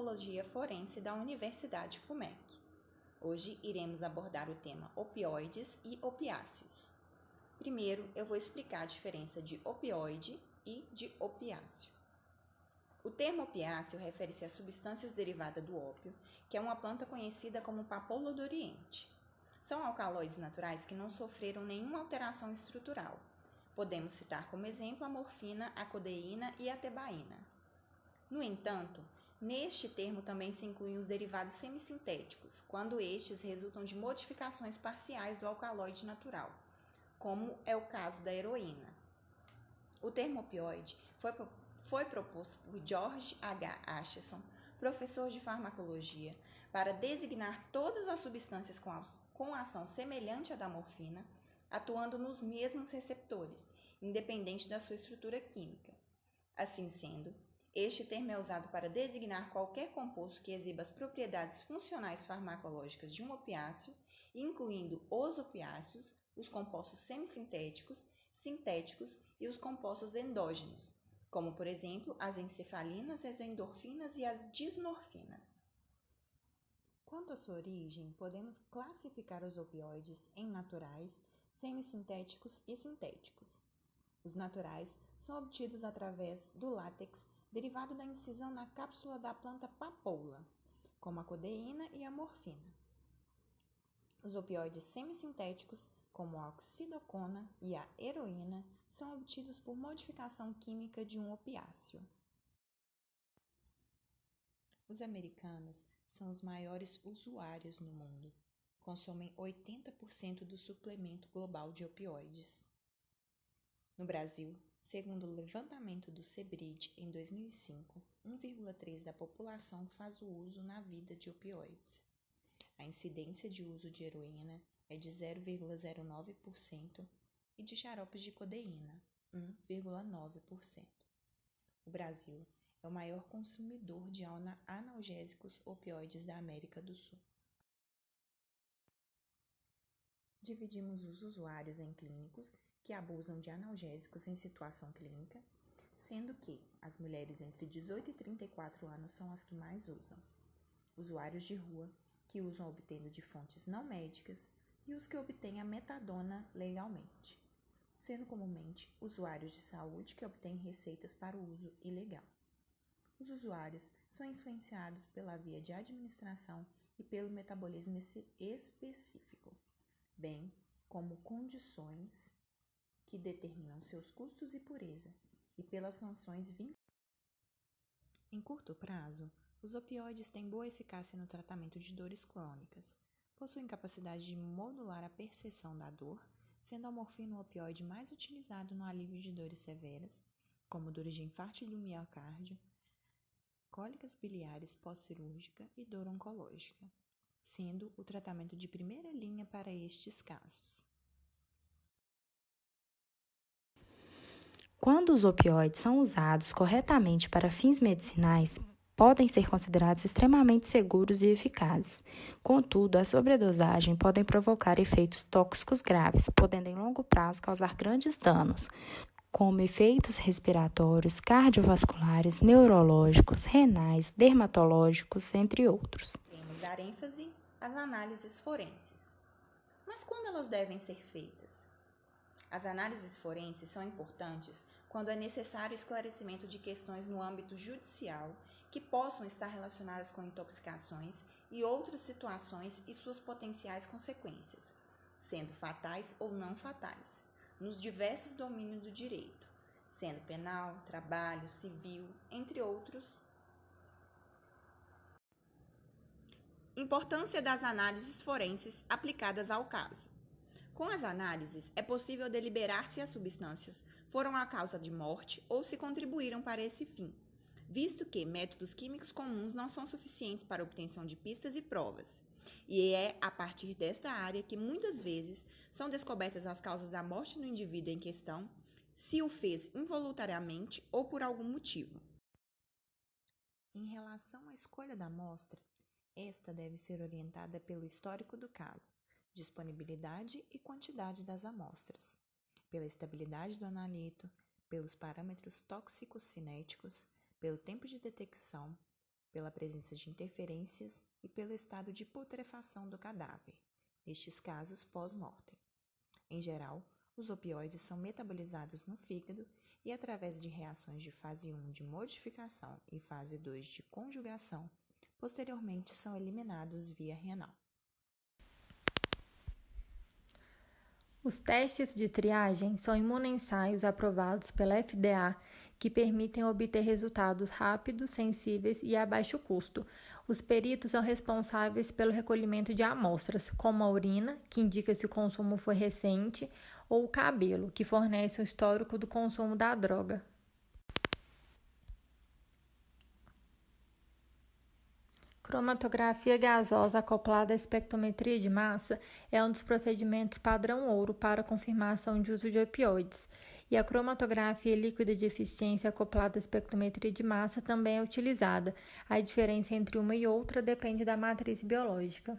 Farmacologia Forense da Universidade FUMEC. Hoje iremos abordar o tema opioides e opiáceos. Primeiro, eu vou explicar a diferença de opioide e de opiáceo. O termo opiáceo refere-se a substâncias derivadas do ópio, que é uma planta conhecida como papoula do Oriente. São alcaloides naturais que não sofreram nenhuma alteração estrutural. Podemos citar como exemplo a morfina, a codeína e a tebaína. No entanto, neste termo também se incluem os derivados semissintéticos, quando estes resultam de modificações parciais do alcaloide natural, como é o caso da heroína. O termo opioide foi proposto por George H. Acheson, professor de farmacologia, para designar todas as substâncias com ação semelhante à da morfina, atuando nos mesmos receptores, independente da sua estrutura química. Assim sendo, este termo é usado para designar qualquer composto que exiba as propriedades funcionais farmacológicas de um opiáceo, incluindo os opiáceos, os compostos semissintéticos, sintéticos e os compostos endógenos, como, por exemplo, as encefalinas, as endorfinas e as disnorfinas. Quanto à sua origem, podemos classificar os opioides em naturais, semissintéticos e sintéticos. Os naturais são obtidos através do látex derivado da incisão na cápsula da planta papoula, como a codeína e a morfina. Os opioides semissintéticos, como a oxidocona e a heroína, são obtidos por modificação química de um opiáceo. Os americanos são os maiores usuários no mundo. Consomem 80% do suplemento global de opioides. No Brasil, segundo o levantamento do CEBRID em 2005, 1,3% da população faz o uso na vida de opioides. A incidência de uso de heroína é de 0,09% e de xaropes de codeína, 1,9%. O Brasil é o maior consumidor de analgésicos opioides da América do Sul. Dividimos os usuários em clínicos, que abusam de analgésicos em situação clínica, sendo que as mulheres entre 18 e 34 anos são as que mais usam. Usuários de rua, que usam obtendo de fontes não médicas, e os que obtêm a metadona legalmente, sendo comumente usuários de saúde que obtêm receitas para o uso ilegal. Os usuários são influenciados pela via de administração e pelo metabolismo específico, bem como condições que determinam seus custos e pureza, e pelas sanções vinculadas. Em curto prazo, os opioides têm boa eficácia no tratamento de dores crônicas. Possuem capacidade de modular a percepção da dor, sendo a morfina o opioide mais utilizado no alívio de dores severas, como dores de infarto do miocárdio, cólicas biliares pós-cirúrgica e dor oncológica, sendo o tratamento de primeira linha para estes casos. Quando os opioides são usados corretamente para fins medicinais, podem ser considerados extremamente seguros e eficazes. Contudo, a sobredosagem pode provocar efeitos tóxicos graves, podendo em longo prazo causar grandes danos, como efeitos respiratórios, cardiovasculares, neurológicos, renais, dermatológicos, entre outros. Devemos dar ênfase às análises forenses. Mas quando elas devem ser feitas? As análises forenses são importantes quando é necessário esclarecimento de questões no âmbito judicial que possam estar relacionadas com intoxicações e outras situações e suas potenciais consequências, sendo fatais ou não fatais, nos diversos domínios do direito, sendo penal, trabalho, civil, entre outros. Importância das análises forenses aplicadas ao caso. Com as análises, é possível deliberar se as substâncias foram a causa de morte ou se contribuíram para esse fim, visto que métodos químicos comuns não são suficientes para a obtenção de pistas e provas. E é a partir desta área que muitas vezes são descobertas as causas da morte do indivíduo em questão, se o fez involuntariamente ou por algum motivo. Em relação à escolha da amostra, esta deve ser orientada pelo histórico do caso, disponibilidade e quantidade das amostras, pela estabilidade do analito, pelos parâmetros tóxico-cinéticos, pelo tempo de detecção, pela presença de interferências e pelo estado de putrefação do cadáver, nestes casos pós-mortem. Em geral, os opioides são metabolizados no fígado e, através de reações de fase 1 de modificação e fase 2 de conjugação, posteriormente são eliminados via renal. Os testes de triagem são imunoensaios aprovados pela FDA que permitem obter resultados rápidos, sensíveis e a baixo custo. Os peritos são responsáveis pelo recolhimento de amostras, como a urina, que indica se o consumo foi recente, ou o cabelo, que fornece o histórico do consumo da droga. Cromatografia gasosa acoplada à espectrometria de massa é um dos procedimentos padrão ouro para confirmação de uso de opioides, e a cromatografia líquida de eficiência acoplada à espectrometria de massa também é utilizada. A diferença entre uma e outra depende da matriz biológica.